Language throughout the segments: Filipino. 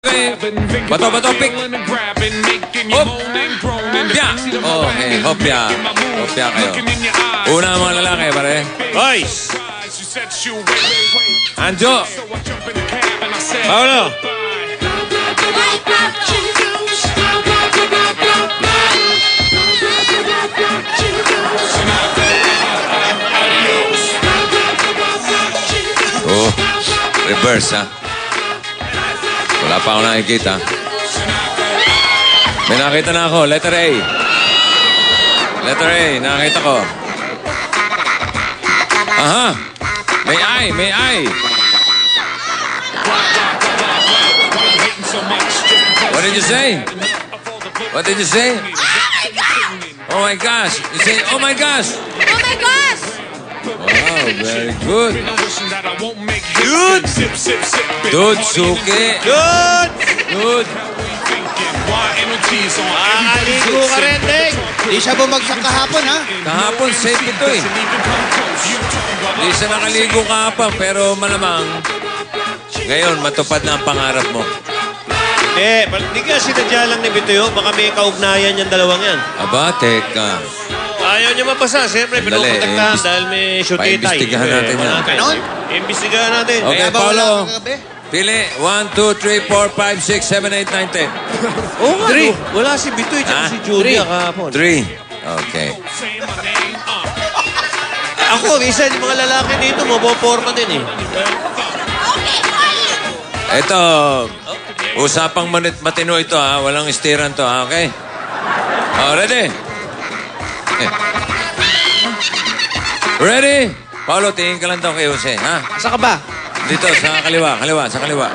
Bato, pick. Hop. Hopya. Okay, hopya. Hopya kayo. Una ang mga lalaki, pare. Hoy! Anjo. Paolo! Oh, reverse, ha? Wala pa ako nakikita. May nakita na ako. Letter A. Letter A. Nakita ko. Aha. May I. May I. What did you say? What did you say? Oh my gosh. You say, oh my gosh. Oh my gosh! Wow, very good. Good! Good, Suki. Good! Good. Makakaligo ka rin, Deng! Di siya bumagsak kahapon, ha? Kahapon, safe ito eh. Hindi siya nakaligo kahapon, pero malamang ngayon, matupad na ang pangarap mo. Hindi ka sinadya lang ni Bitoyo. Baka may kaugnayan yung dalawang yan. Aba, teka. Ayaw niya mapasa. Siyempre, Sandali, pinuprotektahan dahil may shootitay. paimbestigahan natin yan. Ganon? Imbestigahan natin. Okay, Kaya ba wala Paolo. kang kagabi? Pili. 1, 2, 3, 4, 5, 6, 7, 8, 9, 10. Oo nga, no? Wala si Bitoy at Ah? si Julia kahapon. 3. Okay. Ako, isa yung mga lalaki dito, mapoporma din eh. Ito, usapang matino ito ha. Walang istiran to ha, okay? Oh, ready? Ready? Paolo, tingin ka lang daw kay Jose, ha? Saan ka ba? Dito, sa kaliwa, sa kaliwa.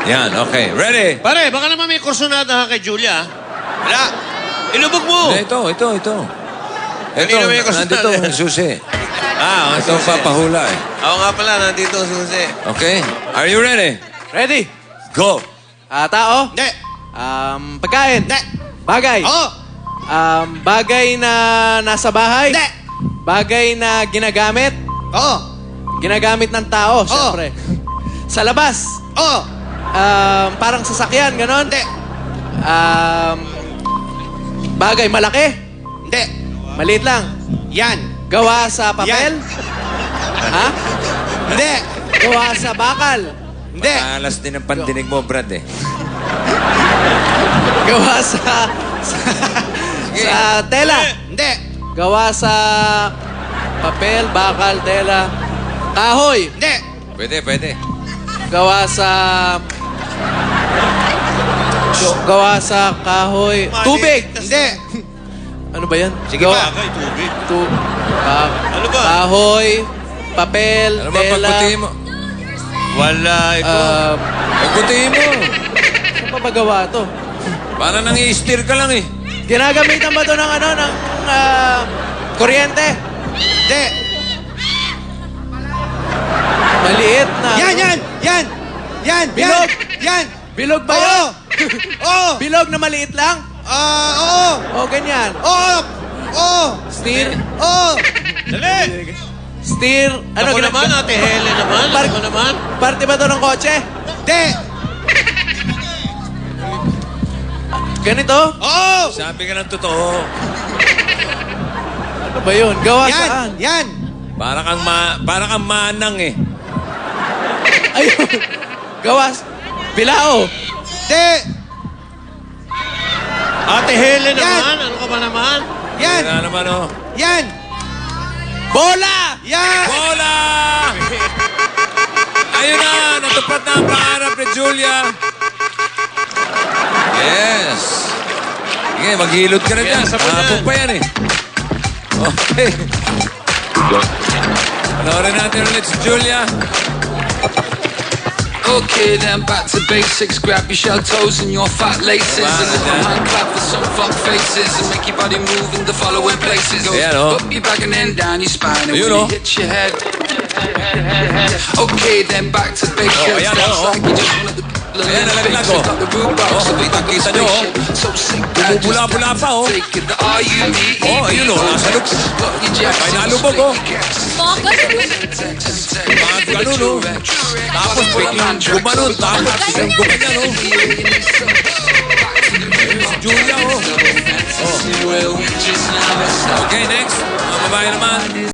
Yan, okay. Ready? Pare, baka naman may kursunada ka kay Julia. Wala. Ilubog mo. Ito. Ito, Kanina may nandito kasama. ang susi. Ah, Ito ang papahula eh. Ako nga pala, nandito si Jose. Okay? Are you ready? Ready? Go! Tao? Hindi. Pagkain? Hindi. Bagay? Oo. Bagay na nasa bahay? Hindi. Bagay na ginagamit? Oo. Ginagamit ng tao, syempre. Sa labas? Oo. Parang sasakyan, ganon? Hindi. Bagay malaki? Hindi. Maliit lang? Yan. Gawa sa papel? Ha? Hindi. Gawa sa bakal? Hindi. Alas din ang pandinig mo, Brad eh. Gawa sa tela? Hindi. Gawa sa papel, bakal, tela. Kahoy? Hindi. Pwede. Gawa sa kahoy. Tubig. Hindi. Ano ba yan? Sige Gawa- pa. Bagay, tubig. ano ba? Kahoy, papel, Ano ba tela. pagputiin mo? Wala ito. Pagputiin mo. Ano pa ba gawa to? Para nang i-steer ka lang eh. Ginagamitan ba to ng kuryente? Hindi. Maliit na. Yan. Bilog. Yan. Bilog ba Oo. yan? Oo. Bilog na maliit lang? Oo. O ganyan. Oo. Steer. Oo. Dali! Steer. Ako gina- naman, Ate Helen naman. Ako naman. Parte ba to ng kotse? Hindi. Ganito? Oo. Sabi ka ng totoo. Ano ba yun? Gawa saan? Yan. Para kang manang eh. Ayun. Gawas. Bilao. Hindi. Ate Helen Yan. naman. Ano ka ba naman? Yan. Wala naman oh. Yan. Bola! Yan. Bola! Ayun na! Natupad na ang pangarap ni Julia. Yes! Sige, maghilot ka na dyan. Yes, sabon Hapon yan. pa yan eh. Okay. Panoorin natin ulit si Julia. Okay, then back to basics. Grab your shell toes and your fat laces. Wow, And let my yeah. hand clap for some fuck faces. And make your body move in the following places. Goes Yeah, no. up your back and then down your spine. And You when know. you hit your head. Okay, then back to basics. Oh, ayan, Dance oh. like you just wanna Ayan, nalaglag ko. Got the root box, Oh, so big like a kita nyo, oh. spaceship. So sick that just Bumubula-bula pa, oh. take it. The R-U-E-E. Oh, ayun, oh. Nasa loob. Got your Jackson, May nalubog, oh. Mga ganun. Ganun, oh. Tapos biglang gumanon. Tapos biglang gumanyan, oh. yourself. Okay, next. Mga babae naman.